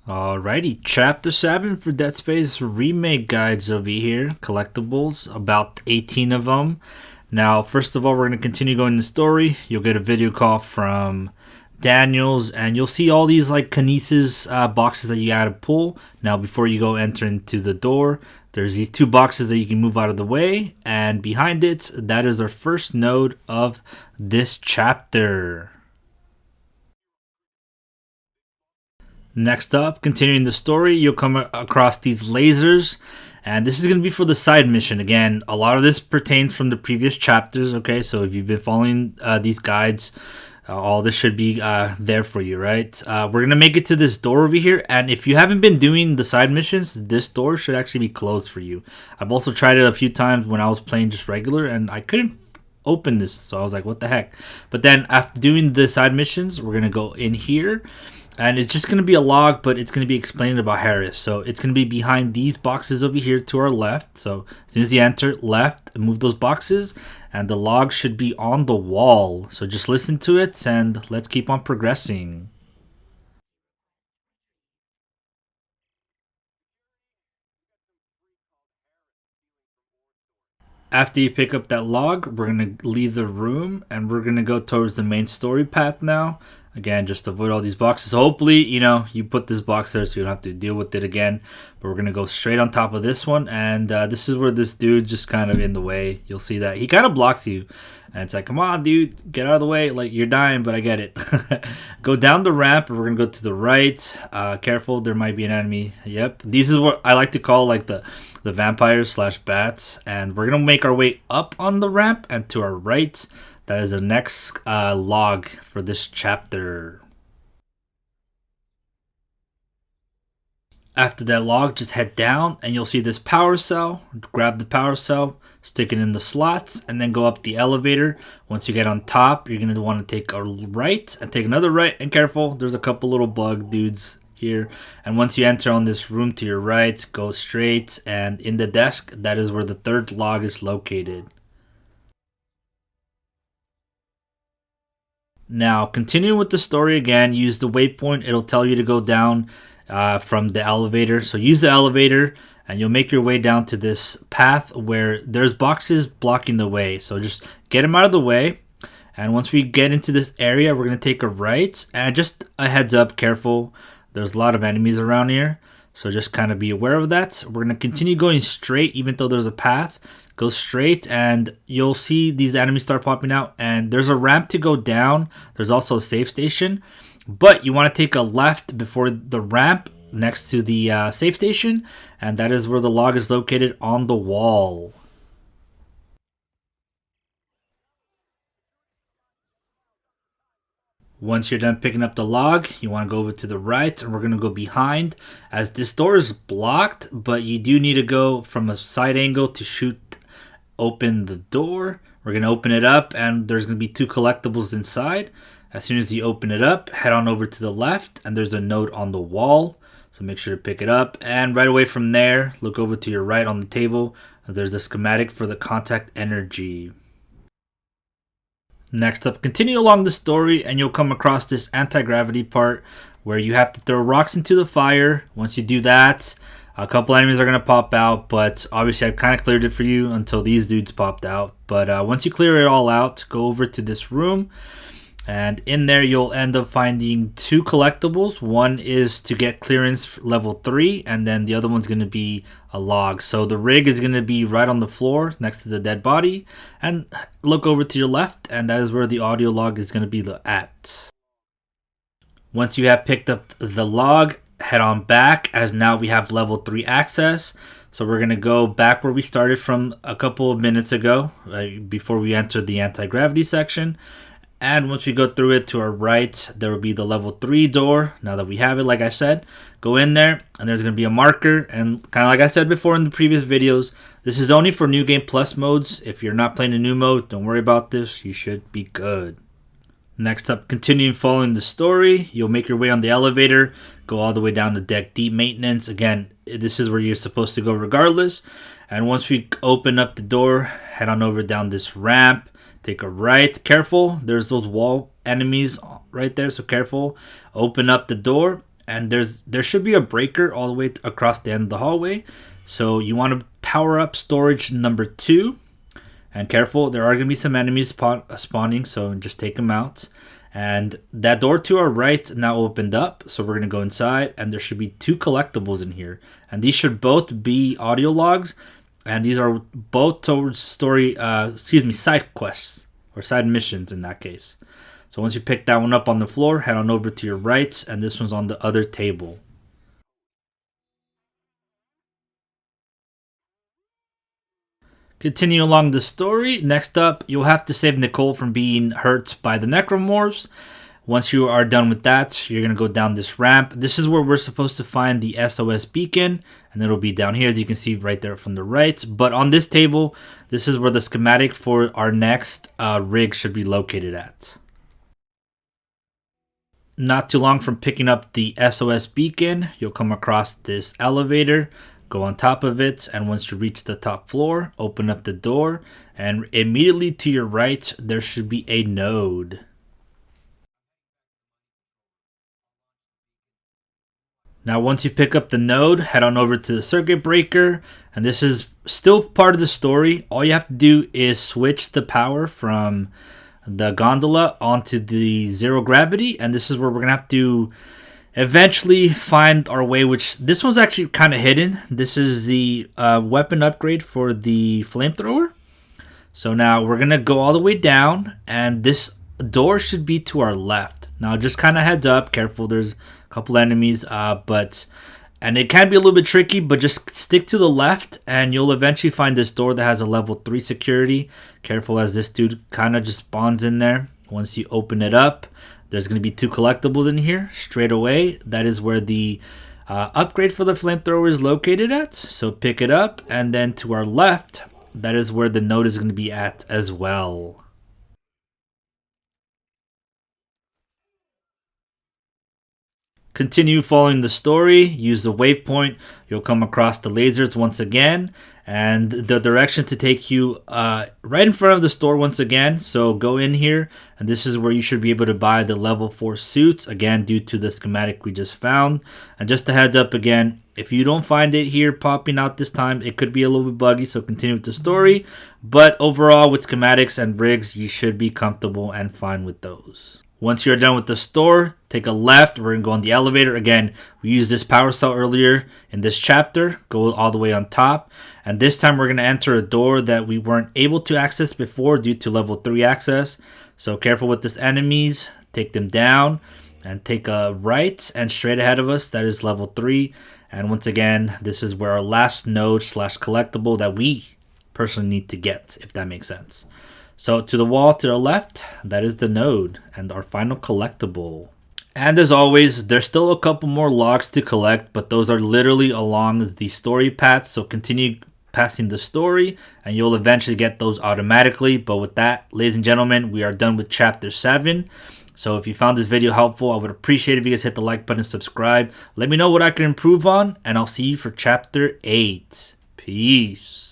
Alrighty, Chapter 7 for Dead Space Remake guides over here. Collectibles, about 18 of them. Now, first of all, we're going to continue going the story. You'll get a video call from Daniels, and you'll see all these like kinesis boxes that you gotta pull. Now, before you go enter into the door, there's these two boxes that you can move out of the way, and behind it, that is our first node of this chapter. Next up, continuing the story, you'll come across these lasers, and this is going to be for the side mission. Again, a lot of this pertains from the previous chapters, okay? So if you've been following these guides, all this should be there for you, right? We're going to make it to this door over here, and if you haven't been doing the side missions, this door should actually be closed for you. I've also tried it a few times when I was playing just regular, and I couldn't open this, so I was like, what the heck? But then after doing the side missions, we're going to go in here. And it's just going to be a log, but it's going to be explained about Harris. So it's going to be behind these boxes over here to our left. So as soon as you enter left, move those boxes. And the log should be on the wall. So just listen to it and let's keep on progressing. After you pick up that log, we're going to leave the room and we're going to go towards the main story path now. Again, just avoid all these boxes. Hopefully, you put this box there so you don't have to deal with it again. But we're going to go straight on top of this one. And this is where this dude just kind of in the way. You'll see that. He kind of blocks you. And it's like, come on, dude, get out of the way. Like, you're dying, but I get it. Go down the ramp. We're going to go to the right. Careful, there might be an enemy. Yep. These is what I like to call like the vampires / bats. And we're going to make our way up on the ramp and to our right. That is the next log for this chapter. After that log, just head down and you'll see this power cell. Grab the power cell, stick it in the slots, and then go up the elevator. Once you get on top, you're going to want to take a right and take another right. And careful, there's a couple little bug dudes here. And once you enter on this room to your right, go straight, and in the desk, that is where the third log is located. Now, continuing with the story again, use the waypoint. It'll tell you to go down from the elevator. So use the elevator and you'll make your way down to this path where there's boxes blocking the way. So just get them out of the way. And once we get into this area, we're going to take a right. And just a heads up, careful. There's a lot of enemies around here. So just kind of be aware of that. We're going to continue going straight even though there's a path. Go straight and you'll see these enemies start popping out, and there's a ramp to go down. There's also a safe station, but you want to take a left before the ramp next to the safe station, and that is where the log is located on the wall. Once you're done picking up the log, you want to go over to the right, and we're going to go behind as this door is blocked, but you do need to go from a side angle to shoot open the door. We're going to open it up and there's going to be two collectibles inside. As soon as you open it up, head on over to the left and there's a note on the wall. So make sure to pick it up. And right away from there, look over to your right on the table. There's the schematic for the contact energy. Next up, continue along the story and you'll come across this anti-gravity part where you have to throw rocks into the fire. Once you do that, a couple enemies are going to pop out, but obviously I kind of cleared it for you until these dudes popped out. But once you clear it all out, go over to this room, and in there you'll end up finding two collectibles. One is to get clearance level 3, and then the other one's going to be a log. So the rig is going to be right on the floor next to the dead body, and look over to your left, and that is where the audio log is going to be at. Once you have picked up the log, head on back as now we have level 3 access. So we're going to go back where we started from a couple of minutes ago before we entered the anti-gravity section. And once we go through it to our right, there will be the level 3 door. Now that we have it, like I said, go in there and there's going to be a marker. And kind of like I said before in the previous videos, this is only for New Game Plus modes. If you're not playing a new mode, don't worry about this. You should be good. Next up, continuing following the story, you'll make your way on the elevator, go all the way down to deck deep maintenance. Again, this is where you're supposed to go regardless. And once we open up the door, head on over down this ramp, take a right. Careful, there's those wall enemies right there, so careful. Open up the door and there should be a breaker all the way across the end of the hallway. So you want to power up storage number 2. And careful, there are going to be some enemies spawning, so just take them out. And that door to our right now opened up, so we're going to go inside, and there should be 2 collectibles in here. And these should both be audio logs, and these are both towards side quests, or side missions in that case. So once you pick that one up on the floor, head on over to your right, and this one's on the other table. Continue along the story. Next up, you'll have to save Nicole from being hurt by the necromorphs. Once you are done with that, you're going to go down this ramp. This is where we're supposed to find the SOS beacon, and it'll be down here, as you can see right there from the right. But on this table, this is where the schematic for our next rig should be located at. Not too long from picking up the SOS beacon, you'll come across this elevator. Go on top of it, and once you reach the top floor, open up the door, and immediately to your right, there should be a node. Now once you pick up the node, head on over to the circuit breaker, and this is still part of the story. All you have to do is switch the power from the gondola onto the zero gravity, and this is where we're going to have to eventually find our way, which this one's actually kind of hidden. This is the weapon upgrade for the flamethrower. So now we're gonna go all the way down, and this door should be to our left. Now just kind of heads up, careful, there's a couple enemies, and it can be a little bit tricky, but just stick to the left and you'll eventually find this door that has a level 3 security. Careful, as this dude kind of just spawns in there. Once you open it up, there's going to be 2 collectibles in here straight away. That is where the upgrade for the flamethrower is located at. So pick it up, and then to our left, that is where the node is going to be at as well. Continue following the story. Use the waypoint. You'll come across the lasers once again, and the direction to take you right in front of the store once again. So go in here, and this is where you should be able to buy the level 4 suits, again due to the schematic we just found. And just a heads up again, if you don't find it here popping out this time, it could be a little bit buggy, so continue with the story. But overall, with schematics and rigs, you should be comfortable and fine with those. Once you're done with the store, take a left. We're going to go on the elevator. Again, we used this power cell earlier in this chapter. Go all the way on top. And this time we're going to enter a door that we weren't able to access before due to level 3 access. So careful with these enemies. Take them down and take a right and straight ahead of us. That is level 3. And once again, this is where our last node / collectible that we personally need to get, if that makes sense. So to the wall to the left, that is the node and our final collectible. And as always, there's still a couple more logs to collect, but those are literally along the story path. So continue passing the story and you'll eventually get those automatically. But with that, ladies and gentlemen, we are done with chapter 7. So if you found this video helpful, I would appreciate if you guys hit the like button, subscribe. Let me know what I can improve on, and I'll see you for chapter 8. Peace.